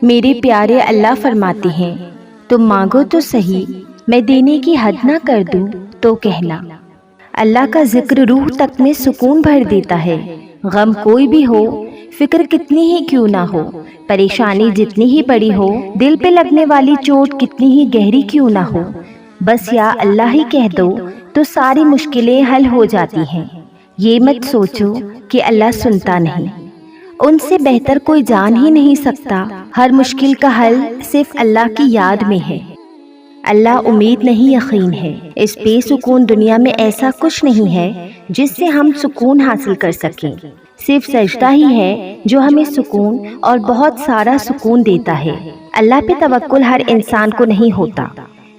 میرے پیارے اللہ فرماتے ہیں تم مانگو تو صحیح، میں دینے کی حد نہ کر دوں تو کہنا۔ اللہ کا ذکر روح تک میں سکون بھر دیتا ہے۔ غم کوئی بھی ہو، فکر کتنی ہی کیوں نہ ہو، پریشانی جتنی ہی بڑی ہو، دل پہ لگنے والی چوٹ کتنی ہی گہری کیوں نہ ہو، بس یا اللہ ہی کہہ دو تو ساری مشکلیں حل ہو جاتی ہیں۔ یہ مت سوچو کہ اللہ سنتا نہیں، ان سے بہتر کوئی جان ہی نہیں سکتا۔ ہر مشکل کا حل صرف اللہ کی یاد میں ہے۔ اللہ امید نہیں یقین ہے۔ اس بے سکون دنیا میں ایسا کچھ نہیں ہے جس سے ہم سکون حاصل کر سکیں۔ صرف سجدہ ہی ہے جو ہمیں سکون اور بہت سارا سکون دیتا ہے۔ اللہ پہ توکل ہر انسان کو نہیں ہوتا،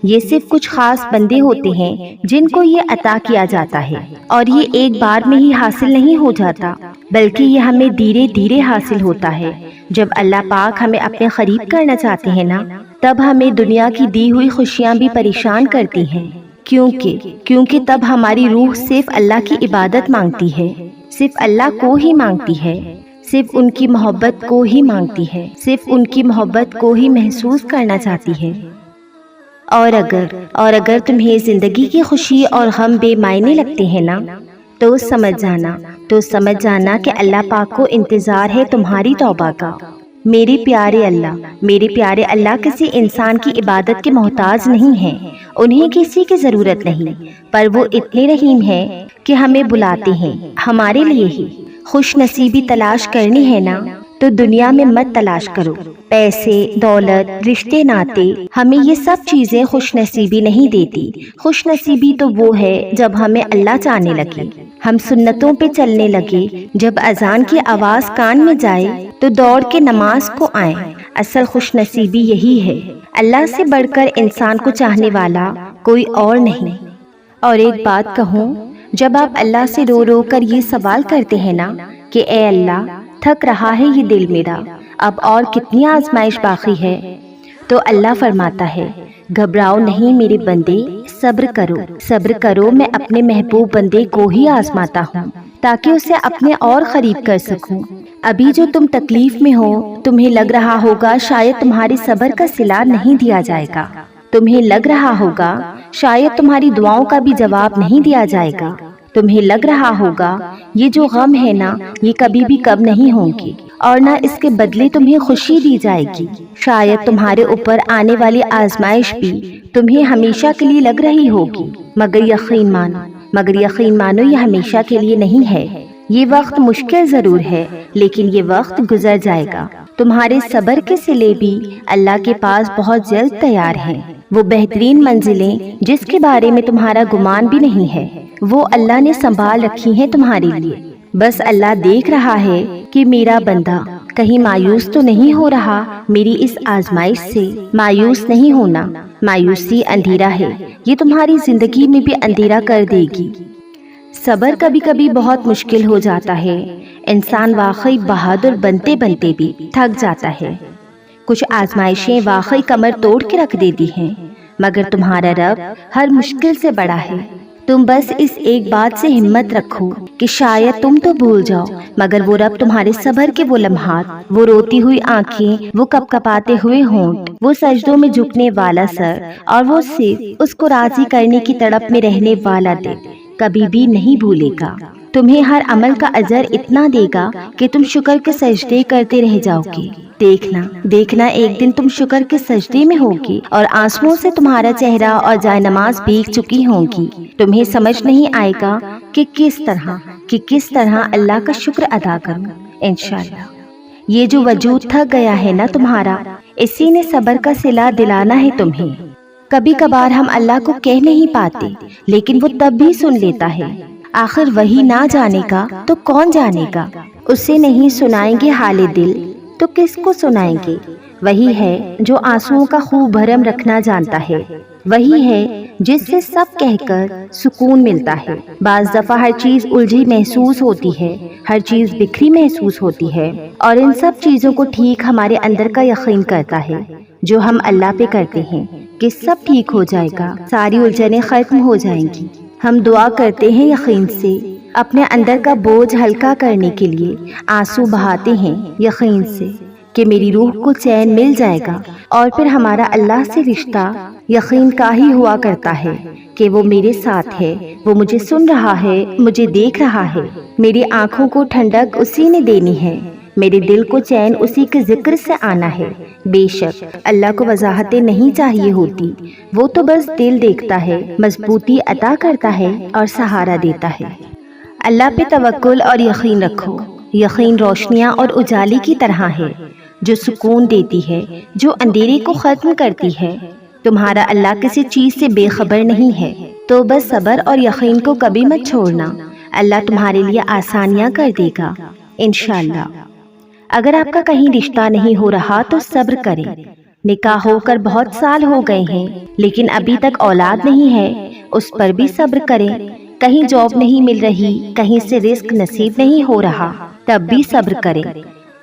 یہ صرف کچھ خاص بندے ہوتے ہیں جن کو یہ عطا کیا جاتا ہے، اور یہ ایک بار میں ہی حاصل نہیں ہو جاتا بلکہ یہ ہمیں دھیرے دھیرے حاصل ہوتا ہے۔ جب اللہ پاک ہمیں اپنے قریب کرنا چاہتے ہیں نا، تب ہمیں دنیا کی دی ہوئی خوشیاں بھی پریشان کرتی ہیں، کیونکہ تب ہماری روح صرف اللہ کی عبادت مانگتی ہے، صرف اللہ کو ہی مانگتی ہے، صرف ان کی محبت کو ہی مانگتی ہے، صرف ان کی محبت کو ہی محسوس کرنا چاہتی ہے۔ اور اگر تمہیں زندگی کی خوشی اور غم بے معنی لگتے ہیں نا، تو سمجھ جانا کہ اللہ پاک کو انتظار ہے تمہاری توبہ کا۔ میرے پیارے اللہ کسی انسان کی عبادت کے محتاج نہیں ہیں، انہیں کسی کی ضرورت نہیں، پر وہ اتنے رحیم ہیں کہ ہمیں بلاتے ہیں ہمارے لیے ہی۔ خوش نصیبی تلاش کرنی ہے نا، تو دنیا میں مت تلاش کرو۔ پیسے، دولت، رشتے ناتے، ہمیں یہ سب چیزیں خوش نصیبی نہیں دیتی۔ خوش نصیبی تو وہ ہے جب ہمیں اللہ چاہنے لگے، ہم سنتوں پہ چلنے لگے، جب اذان کی آواز کان میں جائے تو دوڑ کے نماز کو آئیں۔ اصل خوش نصیبی یہی ہے، اللہ سے بڑھ کر انسان کو چاہنے والا کوئی اور نہیں۔ اور ایک بات کہوں، جب آپ اللہ سے رو رو کر یہ سوال کرتے ہیں نا کہ اے اللہ، تھک رہا ہے یہ دل میرا، اب اور کتنی آزمائش باقی ہے، تو اللہ فرماتا ہے گھبراؤ نہیں میرے بندے، صبر کرو، میں اپنے محبوب بندے کو ہی آزماتا ہوں تاکہ اسے اپنے اور قریب کر سکوں۔ ابھی جو تم تکلیف میں ہو، تمہیں لگ رہا ہوگا شاید تمہارے صبر کا صلہ نہیں دیا جائے گا، تمہیں لگ رہا ہوگا شاید تمہاری دعاؤں کا بھی جواب نہیں دیا جائے گا، تمہیں لگ رہا ہوگا یہ جو غم ہے نا، یہ کبھی بھی کم نہیں ہوں گی، اور نہ اس کے بدلے تمہیں خوشی دی جائے گی۔ شاید تمہارے اوپر آنے والی آزمائش بھی تمہیں ہمیشہ کے لیے لگ رہی ہوگی، مگر یقین مانو یہ ہمیشہ کے لیے نہیں ہے۔ یہ وقت مشکل ضرور ہے، لیکن یہ وقت گزر جائے گا۔ تمہارے صبر کے صلے بھی اللہ کے پاس بہت جلد تیار ہیں، وہ بہترین منزلیں جس کے بارے میں تمہارا گمان بھی نہیں ہے، وہ اللہ نے سنبھال رکھی ہیں تمہارے لیے۔ بس اللہ دیکھ رہا ہے کہ میرا بندہ کہیں مایوس تو نہیں ہو رہا میری اس آزمائش سے۔ مایوس نہیں ہونا، مایوسی اندھیرا ہے، یہ تمہاری زندگی میں بھی اندھیرا کر دے گی۔ صبر کبھی کبھی بہت مشکل ہو جاتا ہے، انسان واقعی بہادر بنتے بنتے بھی تھک جاتا ہے۔ کچھ آزمائشیں واقعی کمر توڑ کے رکھ دیتی ہیں، مگر تمہارا رب ہر مشکل سے بڑا ہے۔ تم بس اس ایک بات سے ہمت رکھو کہ شاید تم تو بھول جاؤ، مگر وہ رب تمہارے صبر کے وہ لمحات، وہ روتی ہوئی آنکھیں، وہ کپ کپاتے ہوئے ہونٹ، وہ سجدوں میں جھکنے والا سر، اور وہ صرف اس کو راضی کرنے کی تڑپ میں رہنے والا دل کبھی بھی نہیں بھولے گا۔ تمہیں ہر عمل کا اجر اتنا دے گا کہ تم شکر کے سجدے کرتے رہ جاؤ گے۔ دیکھنا ایک دن تم شکر کے سجدے میں ہوگی اور آنسوؤں سے تمہارا چہرہ اور جائے نماز بھیگ چکی ہوں گی۔ تمہیں سمجھ نہیں آئے گا کہ کس طرح اللہ کا شکر ادا کروں۔ انشاءاللہ یہ جو وجود تھک گیا ہے نا تمہارا، اسی نے صبر کا صلہ دلانا ہے تمہیں۔ کبھی کبھار ہم اللہ کو کہہ نہیں پاتے، لیکن وہ تب بھی سن لیتا ہے۔ آخر وہی نہ جانے گا تو کون جانے گا؟ اسے نہیں سنائیں گے حال دل تو کس کو سنائیں گے؟ وہی ہے جو آنسوؤں کا خوب بھرم رکھنا جانتا ہے، وہی ہے جس سے سب کہہ کر سکون ملتا ہے۔ بعض دفعہ ہر چیز الجھی محسوس ہوتی ہے، ہر چیز بکھری محسوس ہوتی ہے، اور ان سب چیزوں کو ٹھیک ہمارے اندر کا یقین کرتا ہے جو ہم اللہ پہ کرتے ہیں کہ سب ٹھیک ہو جائے گا، ساری الجھنیں ختم ہو جائیں گی۔ ہم دعا کرتے ہیں یقین سے، اپنے اندر کا بوجھ ہلکا کرنے کے لیے آنسو بہاتے ہیں یقین سے کہ میری روح کو چین مل جائے گا، اور پھر ہمارا اللہ سے رشتہ یقین کا ہی ہوا کرتا ہے کہ وہ میرے ساتھ ہے، وہ مجھے سن رہا ہے، مجھے دیکھ رہا ہے، میری آنکھوں کو ٹھنڈک اسی نے دینی ہے، میرے دل کو چین اسی کے ذکر سے آنا ہے۔ بے شک اللہ کو وضاحتیں نہیں چاہیے ہوتی، وہ تو بس دل دیکھتا ہے، مضبوطی عطا کرتا ہے اور سہارا دیتا ہے۔ اللہ پہ توکل اور یقین رکھو۔ یقین روشنیاں اور اجالے کی طرح ہے جو سکون دیتی ہے، جو اندھیرے کو ختم کرتی ہے۔ تمہارا اللہ کسی چیز سے بے خبر نہیں ہے، تو بس صبر اور یقین کو کبھی مت چھوڑنا، اللہ تمہارے لیے آسانیاں کر دے گا انشاءاللہ۔ اگر آپ کا کہیں رشتہ نہیں ہو رہا تو صبر کریں۔ نکاح ہو کر بہت سال ہو گئے ہیں لیکن ابھی تک اولاد نہیں ہے، اس پر بھی صبر کریں۔ کہیں جاب نہیں مل رہی، کہیں سے رزق نصیب نہیں ہو رہا، تب بھی صبر کریں۔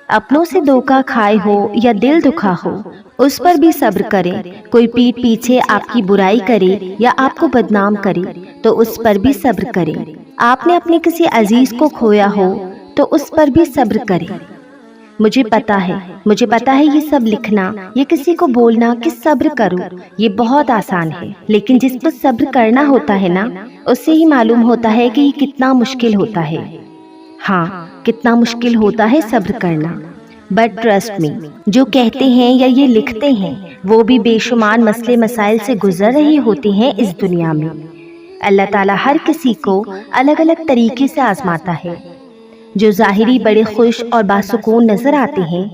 اپنوں سے دھوکہ کھائے ہو یا دل دکھا ہو، اس پر بھی صبر کریں۔ کوئی پیٹھ پیچھے آپ کی برائی کرے یا آپ کو بدنام کرے تو اس پر بھی صبر کریں۔ آپ نے اپنے کسی عزیز کو کھویا ہو تو اس پر بھی صبر کریں۔ مجھے پتا ہے یہ سب لکھنا، یہ کسی کو بولنا کہ صبر کرو، یہ بہت آسان ہے، لیکن جس پر صبر کرنا ہوتا ہے نا، اس سے ہی معلوم ہوتا ہے کہ یہ کتنا مشکل ہوتا ہے۔ ہاں، کتنا مشکل ہوتا ہے صبر کرنا۔ بٹ ٹرسٹ می، جو کہتے ہیں یا یہ لکھتے ہیں وہ بھی بے شمار مسئلے مسائل سے گزر رہے ہوتے ہیں اس دنیا میں۔ اللہ تعالیٰ ہر کسی کو الگ الگ طریقے سے آزماتا ہے۔ جو ظاہری بڑے خوش اور باسکون نظر آتے ہیں،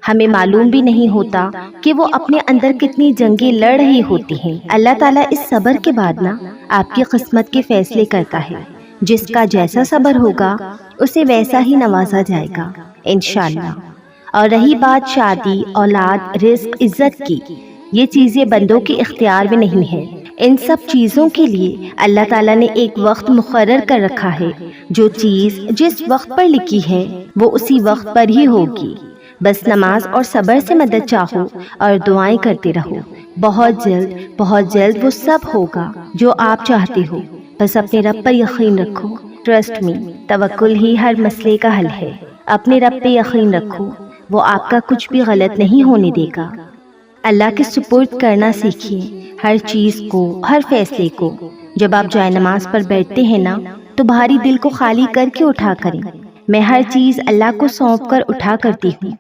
ہمیں معلوم بھی نہیں ہوتا کہ وہ اپنے اندر کتنی جنگیں لڑ رہی ہوتی ہیں۔ اللہ تعالیٰ اس صبر کے بعد نا آپ کی قسمت کے فیصلے کرتا ہے۔ جس کا جیسا صبر ہوگا اسے ویسا ہی نوازا جائے گا انشاءاللہ۔ اور رہی بات شادی، اولاد، رزق، عزت کی، یہ چیزیں بندوں کے اختیار میں نہیں ہے۔ ان سب چیزوں کے لیے اللہ تعالیٰ نے ایک وقت مقرر کر رکھا ہے۔ جو چیز جس وقت پر لکھی ہے وہ اسی وقت پر ہی ہوگی۔ بس نماز اور صبر سے مدد چاہو اور دعائیں کرتے رہو، بہت جلد وہ سب ہوگا جو آپ چاہتے ہو۔ بس اپنے رب پر یقین رکھو۔ ٹرسٹ می، توکل ہی ہر مسئلے کا حل ہے۔ اپنے رب پہ یقین رکھو، وہ آپ کا کچھ بھی غلط نہیں ہونے دے گا۔ اللہ کے سپرد کرنا سیکھیے، ہر چیز کو، ہر فیصلے کو۔ جب آپ جائے نماز پر بیٹھتے ہیں نا تو بھاری دل کو خالی کر کے اٹھا کریں۔ میں ہر چیز اللہ کو سونپ کر اٹھا کرتی ہوں،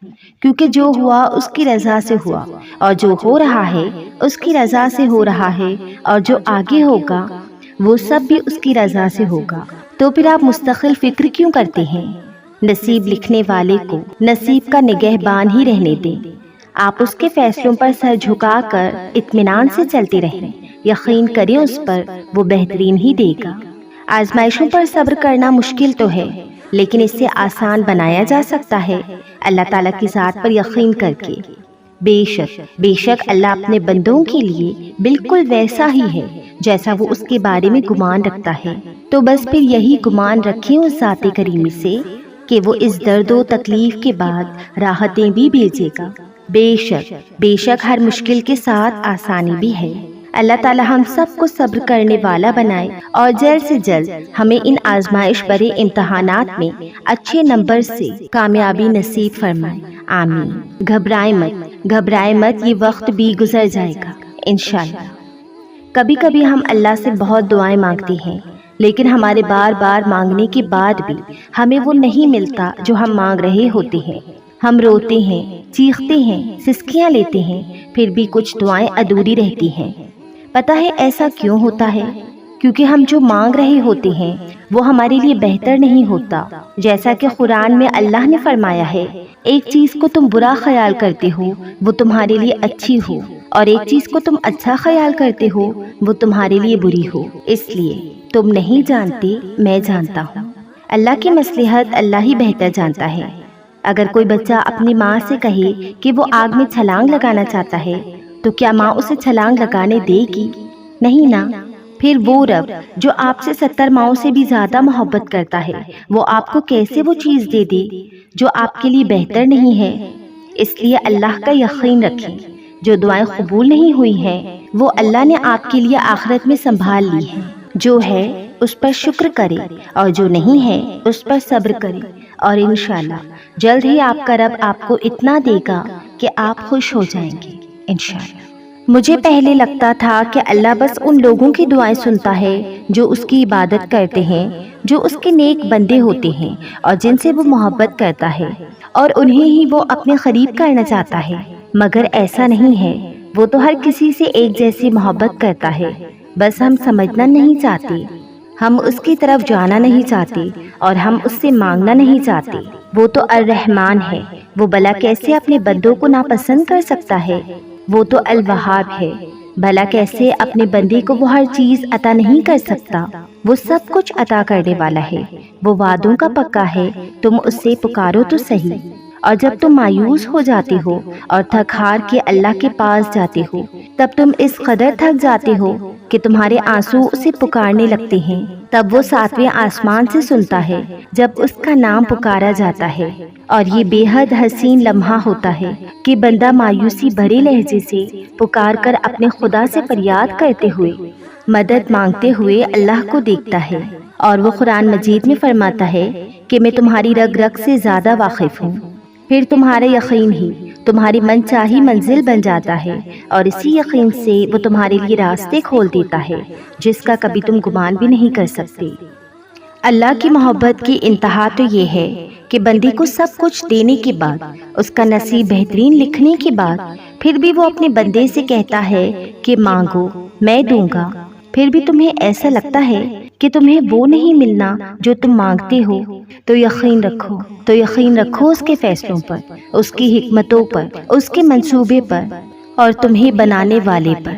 کیونکہ جو ہوا اس کی رضا سے ہوا، اور جو ہو رہا ہے اس کی رضا سے ہو رہا ہے، اور جو آگے ہوگا وہ سب بھی اس کی رضا سے ہوگا۔ تو پھر آپ مستقل فکر کیوں کرتے ہیں؟ نصیب لکھنے والے کو نصیب کا نگہبان ہی رہنے دیں۔ آپ اس کے فیصلوں پر سر جھکا کر اطمینان سے چلتے رہیں، یقین کریں اس پر، وہ بہترین ہی دے گا۔ آزمائشوں پر صبر کرنا مشکل تو ہے، لیکن اس سے آسان بنایا جا سکتا ہے اللہ تعالیٰ کی ذات پر یقین کر کے۔ بے شک اللہ اپنے بندوں کے لیے بالکل ویسا ہی ہے جیسا وہ اس کے بارے میں گمان رکھتا ہے۔ تو بس پھر یہی گمان رکھیں اس ذات کریمی سے کہ وہ اس درد و تکلیف کے بعد راحتیں بھی بھیجے گا۔ بے شک ہر مشکل کے ساتھ آسانی بھی ہے۔ اللہ تعالی ہم سب کو صبر کرنے والا بنائے اور جلد سے جلد ہمیں ان آزمائش بھرے امتحانات میں اچھے نمبر سے کامیابی نصیب فرمائے، آمین۔ گھبرائے مت، یہ وقت بھی گزر جائے گا انشاءاللہ۔ کبھی کبھی ہم اللہ سے بہت دعائیں مانگتے ہیں، لیکن ہمارے بار بار مانگنے کے بعد بھی ہمیں وہ نہیں ملتا جو ہم مانگ رہے ہوتے ہیں۔ ہم روتے ہیں، چیختے ہیں، سسکیاں لیتے ہیں، پھر بھی کچھ دعائیں ادھوری رہتی ہیں۔ پتہ ہے ایسا کیوں ہوتا ہے؟ کیونکہ ہم جو مانگ رہے ہوتے ہیں وہ ہمارے لیے بہتر نہیں ہوتا۔ جیسا کہ قرآن میں اللہ نے فرمایا ہے، ایک چیز کو تم برا خیال کرتے ہو وہ تمہارے لیے اچھی ہو، اور ایک چیز کو تم اچھا خیال کرتے ہو وہ تمہارے لیے بری ہو۔ اس لیے تم نہیں جانتے، میں جانتا ہوں۔ اللہ کی مصلحت اللہ ہی بہتر جانتا ہے۔ اگر کوئی بچہ اپنی ماں سے کہے کہ وہ آگ میں چھلانگ لگانا چاہتا ہے تو کیا ماں اسے چھلانگ لگانے دے گی؟ نہیں نا۔ پھر وہ رب جو آپ سے 70 ماؤں سے بھی زیادہ محبت کرتا ہے، وہ آپ کو کیسے وہ چیز دے دے جو آپ کے لیے بہتر نہیں ہے؟ اس لیے اللہ کا یقین رکھیں، جو دعائیں قبول نہیں ہوئی ہیں وہ اللہ نے آپ کے لیے آخرت میں سنبھال لی ہیں۔ جو ہے اس پر شکر کرے، اور جو نہیں ہے اس پر صبر کرے، اور انشاءاللہ جلد ہی آپ کا رب آپ کو اتنا دے گا کہ آپ خوش ہو جائیں گے انشاءاللہ۔ مجھے پہلے لگتا تھا کہ اللہ بس ان لوگوں کی دعائیں سنتا ہے جو اس کی عبادت کرتے ہیں، جو اس کے نیک بندے ہوتے ہیں اور جن سے وہ محبت کرتا ہے، اور انہیں ہی وہ اپنے قریب کرنا چاہتا ہے، مگر ایسا نہیں ہے۔ وہ تو ہر کسی سے ایک جیسی محبت کرتا ہے، بس ہم سمجھنا نہیں چاہتے، ہم اس کی طرف جانا نہیں چاہتے، اور ہم اس سے مانگنا نہیں چاہتے۔ وہ تو الرحمن ہے، وہ بھلا کیسے اپنے بندوں کو ناپسند کر سکتا ہے؟ وہ تو الوہاب ہے، بھلا کیسے اپنے بندے کو وہ ہر چیز عطا نہیں کر سکتا؟ وہ سب کچھ عطا کرنے والا ہے، وہ وعدوں کا پکا ہے، تم اس سے پکارو تو صحیح۔ اور جب تم مایوس ہو جاتے ہو اور تھک ہار کے اللہ کے پاس جاتے ہو، تب تم اس قدر تھک جاتے ہو کہ تمہارے آنسو اسے پکارنے لگتے ہیں، تب وہ ساتویں آسمان سے سنتا ہے جب اس کا نام پکارا جاتا ہے۔ اور یہ بے حد حسین لمحہ ہوتا ہے کہ بندہ مایوسی بھرے لہجے سے پکار کر اپنے خدا سے فریاد کرتے ہوئے، مدد مانگتے ہوئے اللہ کو دیکھتا ہے، اور وہ قرآن مجید میں فرماتا ہے کہ میں تمہاری رگ رگ سے زیادہ واقف ہوں۔ پھر تمہارا یقین ہی تمہاری من چاہی منزل بن جاتا ہے، اور اسی یقین سے وہ تمہارے لیے راستے کھول دیتا ہے جس کا کبھی تم گمان بھی نہیں کر سکتے۔ اللہ کی محبت کی انتہا تو یہ ہے کہ بندے کو سب کچھ دینے کے بعد، اس کا نصیب بہترین لکھنے کے بعد، پھر بھی وہ اپنے بندے سے کہتا ہے کہ مانگو میں دوں گا۔ پھر بھی تمہیں ایسا لگتا ہے کہ تمہیں وہ نہیں ملنا جو تم مانگتے ہو، تو یقین رکھو اس کے فیصلوں پر، اس کی حکمتوں پر، اس کے منصوبے پر، اور تمہیں بنانے والے پر۔